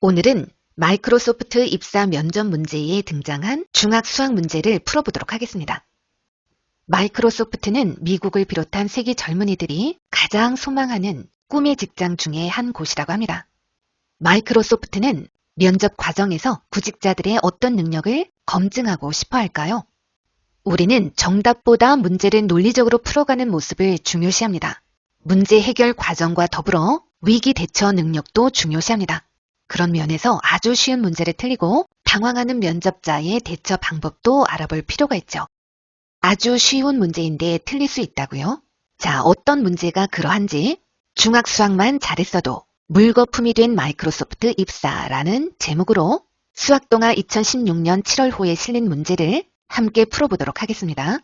오늘은 마이크로소프트 입사 면접 문제에 등장한 중학 수학 문제를 풀어보도록 하겠습니다. 마이크로소프트는 미국을 비롯한 세계 젊은이들이 가장 소망하는 꿈의 직장 중에 한 곳이라고 합니다. 마이크로소프트는 면접 과정에서 구직자들의 어떤 능력을 검증하고 싶어 할까요? 우리는 정답보다 문제를 논리적으로 풀어가는 모습을 중요시합니다. 문제 해결 과정과 더불어 위기 대처 능력도 중요시합니다. 그런 면에서 아주 쉬운 문제를 틀리고 당황하는 면접자의 대처 방법도 알아볼 필요가 있죠. 아주 쉬운 문제인데 틀릴 수 있다고요? 자, 어떤 문제가 그러한지 중학 수학만 잘했어도 물거품이 된 마이크로소프트 입사라는 제목으로 수학동화 2016년 7월호에 실린 문제를 함께 풀어보도록 하겠습니다.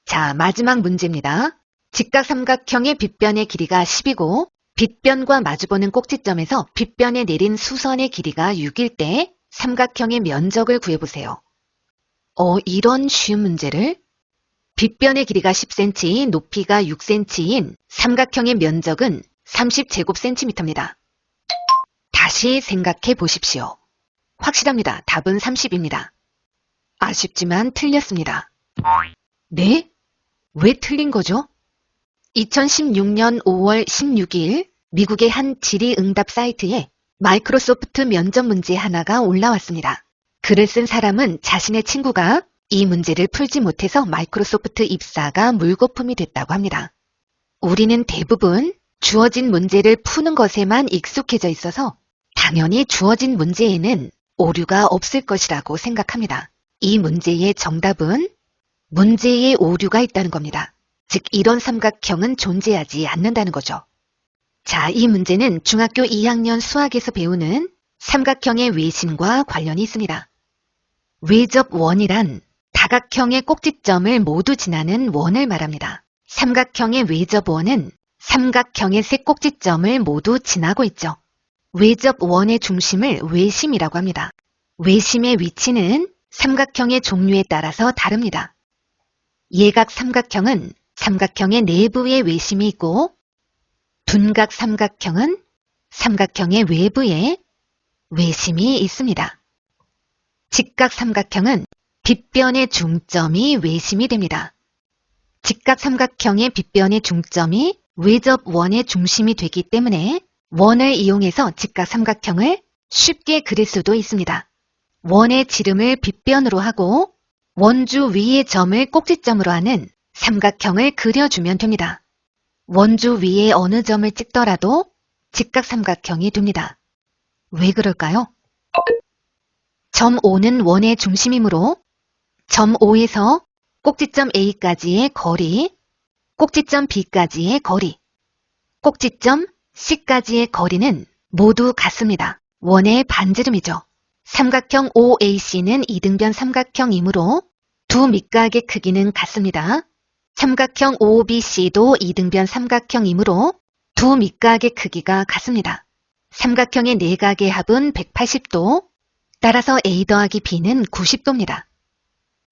자, 마지막 문제입니다. 직각삼각형의 빗변의 길이가 10이고 빗변과 마주보는 꼭지점에서 빗변에 내린 수선의 길이가 6일 때 삼각형의 면적을 구해보세요. 이런 쉬운 문제를 빗변의 길이가 10cm, 높이가 6cm인 삼각형의 면적은 30제곱cm입니다. 다시 생각해 보십시오. 확실합니다. 답은 30입니다. 아쉽지만 틀렸습니다. 네? 왜 틀린 거죠? 2016년 5월 16일 미국의 한 질의응답 사이트에 마이크로소프트 면접 문제 하나가 올라왔습니다. 글을 쓴 사람은 자신의 친구가 이 문제를 풀지 못해서 마이크로소프트 입사가 물거품이 됐다고 합니다. 우리는 대부분 주어진 문제를 푸는 것에만 익숙해져 있어서 당연히 주어진 문제에는 오류가 없을 것이라고 생각합니다. 이 문제의 정답은 문제에 오류가 있다는 겁니다. 즉, 이런 삼각형은 존재하지 않는다는 거죠. 자, 이 문제는 중학교 2학년 수학에서 배우는 삼각형의 외심과 관련이 있습니다. 외접원이란 다각형의 꼭지점을 모두 지나는 원을 말합니다. 삼각형의 외접원은 삼각형의 세 꼭지점을 모두 지나고 있죠. 외접원의 중심을 외심이라고 합니다. 외심의 위치는 삼각형의 종류에 따라서 다릅니다. 예각 삼각형은 삼각형의 내부에 외심이 있고 둔각 삼각형은 삼각형의 외부에 외심이 있습니다. 직각 삼각형은 빗변의 중점이 외심이 됩니다. 직각 삼각형의 빗변의 중점이 외접원의 중심이 되기 때문에 원을 이용해서 직각 삼각형을 쉽게 그릴 수도 있습니다. 원의 지름을 빗변으로 하고 원주 위의 점을 꼭지점으로 하는 삼각형을 그려주면 됩니다. 원주 위에 어느 점을 찍더라도 직각 삼각형이 됩니다. 왜 그럴까요? 점 O는 원의 중심이므로 점 O에서 꼭지점 A까지의 거리, 꼭지점 B까지의 거리, 꼭지점 C까지의 거리는 모두 같습니다. 원의 반지름이죠. 삼각형 OAC는 이등변 삼각형이므로 두 밑각의 크기는 같습니다. 삼각형 OBC도 이등변 삼각형이므로 두 밑각의 크기가 같습니다. 삼각형의 내각의 합은 180도, 따라서 A 더하기 B는 90도입니다.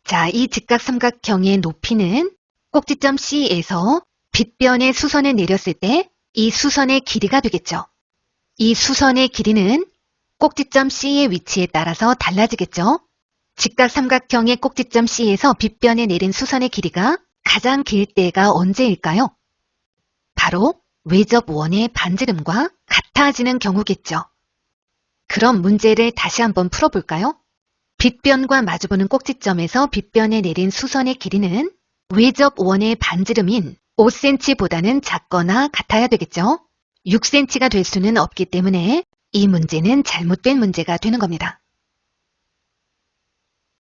자, 이 직각 삼각형의 높이는 꼭지점 C에서 빗변의 수선을 내렸을 때 이 수선의 길이가 되겠죠. 이 수선의 길이는 꼭지점 C의 위치에 따라서 달라지겠죠. 직각 삼각형의 꼭지점 C에서 빗변에 내린 수선의 길이가 가장 길 때가 언제일까요? 바로 외접원의 반지름과 같아지는 경우겠죠. 그럼 문제를 다시 한번 풀어볼까요? 빗변과 마주보는 꼭지점에서 빗변에 내린 수선의 길이는 외접원의 반지름인 5cm보다는 작거나 같아야 되겠죠. 6cm가 될 수는 없기 때문에 이 문제는 잘못된 문제가 되는 겁니다.